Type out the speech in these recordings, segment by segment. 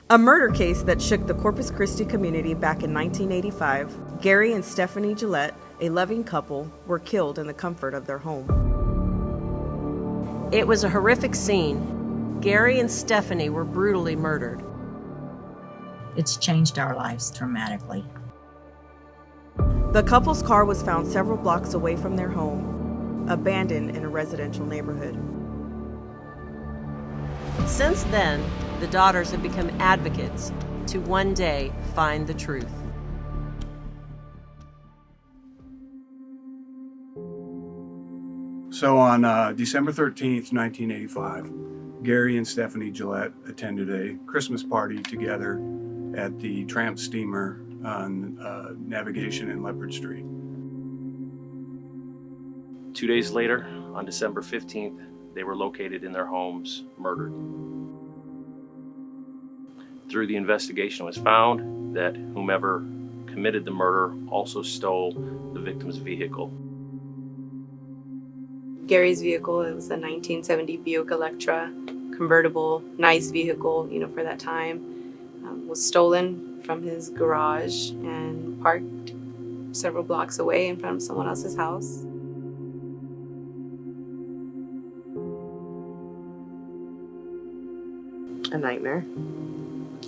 A murder case that shook the Corpus Christi community back in 1985, Gary and Stephanie Gillette, a loving couple, were killed in the comfort of their home. It was a horrific scene. Gary and Stephanie were brutally murdered. It's changed our lives dramatically. The couple's car was found several blocks away from their home, abandoned in a residential neighborhood. Since then, the daughters have become advocates to one day find the truth. So on December 13th, 1985, Gary and Stephanie Gillette attended a Christmas party together at the tramp steamer on Navigation and Leopard Street. 2 days later, on December 15th, they were located in their homes, murdered. Through the investigation, it was found that whomever committed the murder also stole the victim's vehicle. Gary's vehicle, it was a 1970 Buick Electra, convertible, nice vehicle, for that time, was stolen from his garage and parked several blocks away in front of someone else's house. A nightmare.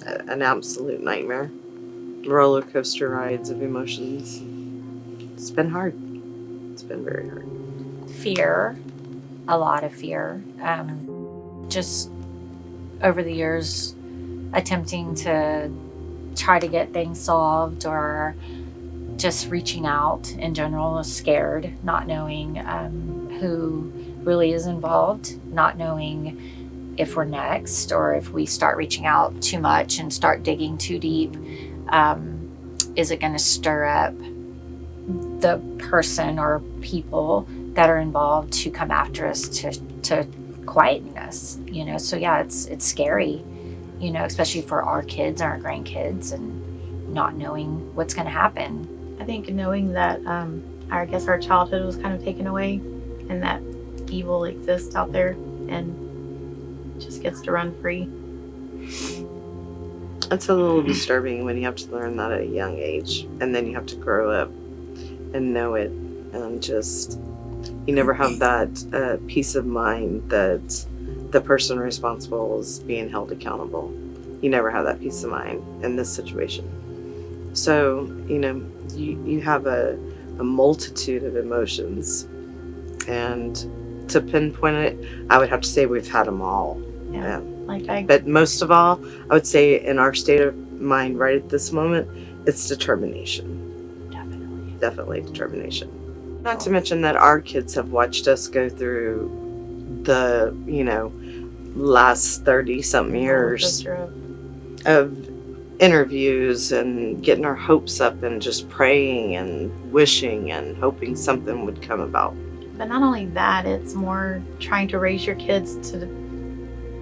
An absolute nightmare. Roller coaster rides of emotions. It's been hard. It's been very hard. Fear, a lot of fear. Just over the years, attempting to try to get things solved or just reaching out in general, scared, not knowing who really is involved, not knowing if we're next or if we start reaching out too much and start digging too deep, is it going to stir up the person or people that are involved to come after us to quieten us, So yeah, it's scary, especially for our kids and our grandkids and not knowing what's going to happen. I think knowing that, I guess our childhood was kind of taken away and that evil exists out there and just gets to run free. It's a little disturbing when you have to learn that at a young age and then you have to grow up and know it and just, you never have that peace of mind that the person responsible is being held accountable. You never have that peace of mind in this situation. So, you have a multitude of emotions, and to pinpoint it, I would have to say we've had them all. Yeah. But most of all, I would say in our state of mind right at this moment, it's determination. Definitely determination. Not to mention that our kids have watched us go through the, last 30-something years of interviews and getting our hopes up and just praying and wishing and hoping something would come about. But not only that, it's more trying to raise your kids to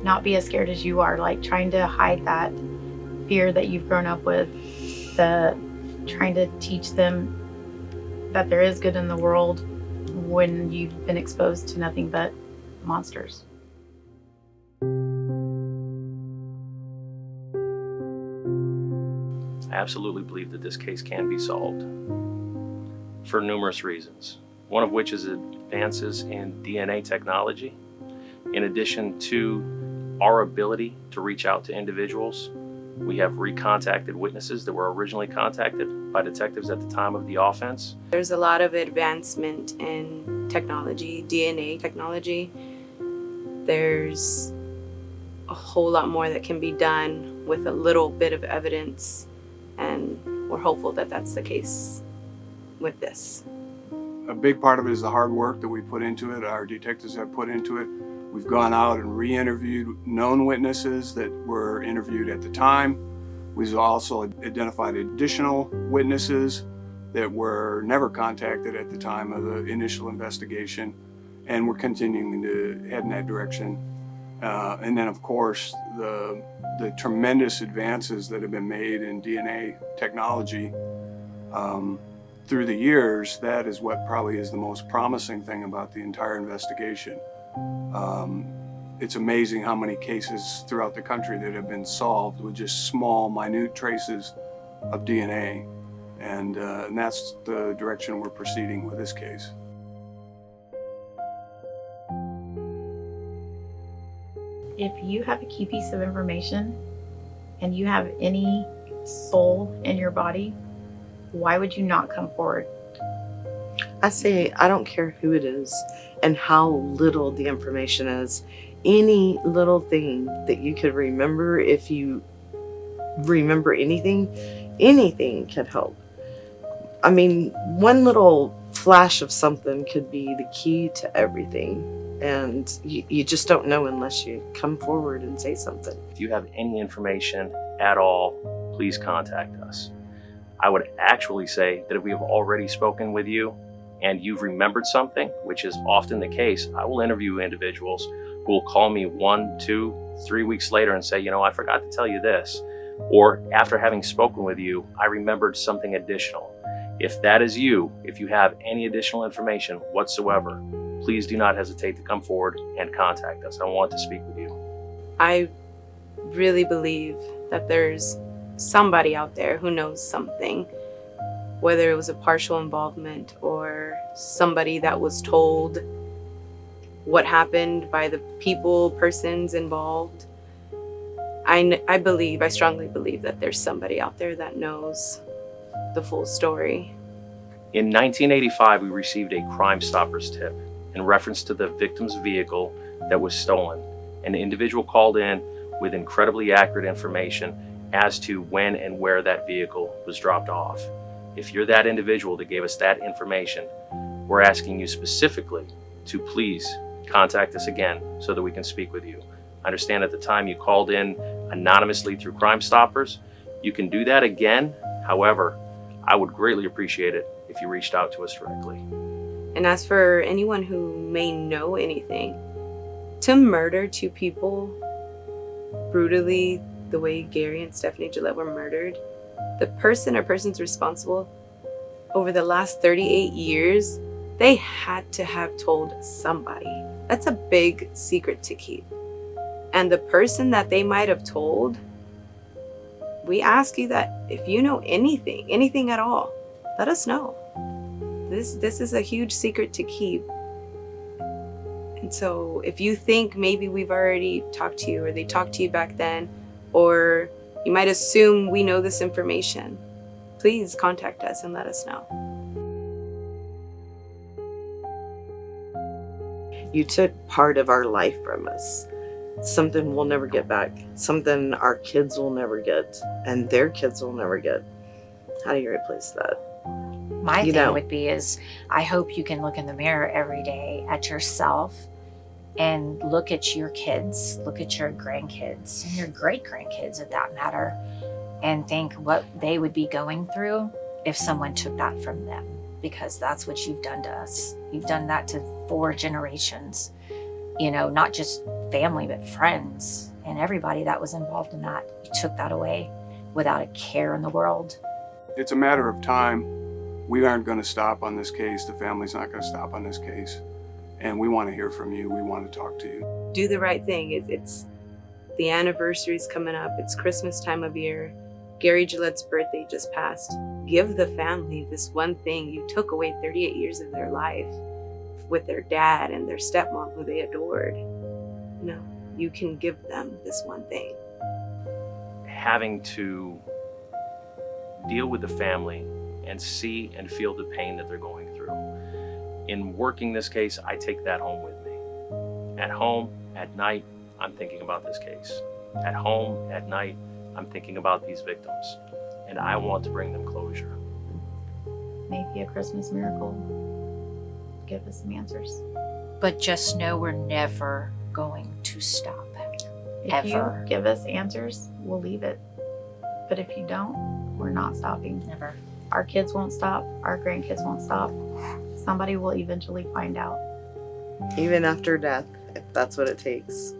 not be as scared as you are, like trying to hide that fear that you've grown up with, trying to teach them that there is good in the world when you've been exposed to nothing but monsters. I absolutely believe that this case can be solved for numerous reasons, one of which is advances in DNA technology. In addition to our ability to reach out to individuals, we have recontacted witnesses that were originally contacted by detectives at the time of the offense. There's a lot of advancement in technology, DNA technology. There's a whole lot more that can be done with a little bit of evidence, and we're hopeful that that's the case with this. A big part of it is the hard work that we put into it, our detectives have put into it. We've gone out and re-interviewed known witnesses that were interviewed at the time. We've also identified additional witnesses that were never contacted at the time of the initial investigation, and we're continuing to head in that direction. And then, of course, the tremendous advances that have been made in DNA technology through the years, that is what probably is the most promising thing about the entire investigation. It's amazing how many cases throughout the country that have been solved with just small, minute traces of DNA. And that's the direction we're proceeding with this case. If you have a key piece of information and you have any soul in your body, why would you not come forward? I say, I don't care who it is and how little the information is. Any little thing that you could remember, if you remember anything could help. I mean, one little flash of something could be the key to everything. And you just don't know unless you come forward and say something. If you have any information at all, please contact us. I would actually say that if we have already spoken with you and you've remembered something, which is often the case, I will interview individuals who will call me 1, 2, 3 weeks later and say, I forgot to tell you this. Or after having spoken with you, I remembered something additional. If that is you, if you have any additional information whatsoever, please do not hesitate to come forward and contact us. I want to speak with you. I really believe that there's somebody out there who knows something, whether it was a partial involvement or somebody that was told what happened by the persons involved. I strongly believe that there's somebody out there that knows the full story. In 1985, we received a Crime Stoppers tip in reference to the victim's vehicle that was stolen. An individual called in with incredibly accurate information as to when and where that vehicle was dropped off. If you're that individual that gave us that information, we're asking you specifically to please contact us again so that we can speak with you. I understand at the time you called in anonymously through Crime Stoppers. You can do that again. However, I would greatly appreciate it if you reached out to us directly. And as for anyone who may know anything, to murder 2 people brutally the way Gary and Stephanie Gillette were murdered, the person or persons responsible over the last 38 years, they had to have told somebody. That's a big secret to keep. And the person that they might have told, we ask you that if you know anything at all, let us know. This is a huge secret to keep. And so if you think maybe we've already talked to you or they talked to you back then, or you might assume we know this information, please contact us and let us know. You took part of our life from us. Something we'll never get back. Something our kids will never get and their kids will never get. How do you replace that? My thing would be is I hope you can look in the mirror every day at yourself and look at your kids, look at your grandkids and your great grandkids at that matter, and think what they would be going through if someone took that from them, because that's what you've done to us. You've done that to 4 generations, not just family, but friends and everybody that was involved in that. You took that away without a care in the world. It's a matter of time. We aren't going to stop on this case. The family's not going to stop on this case. And we want to hear from you. We want to talk to you. Do the right thing. It's the anniversary's coming up. It's Christmas time of year. Gary Gillette's birthday just passed. Give the family this one thing. You took away 38 years of their life with their dad and their stepmom who they adored. No, you can give them this one thing. Having to deal with the family and see and feel the pain that they're going through. In working this case, I take that home with me. At home, at night, I'm thinking about this case. At home, at night, I'm thinking about these victims, and I want to bring them closure. Maybe a Christmas miracle. Give us some answers. But just know we're never going to stop. If Ever. you give us answers, we'll leave it. But if you don't, we're not stopping. Never. Our kids won't stop. Our grandkids won't stop. Somebody will eventually find out. Even after death, if that's what it takes.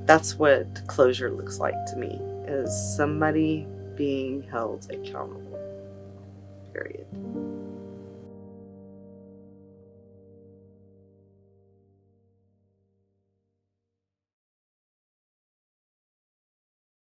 That's what closure looks like to me, is somebody being held accountable. Period.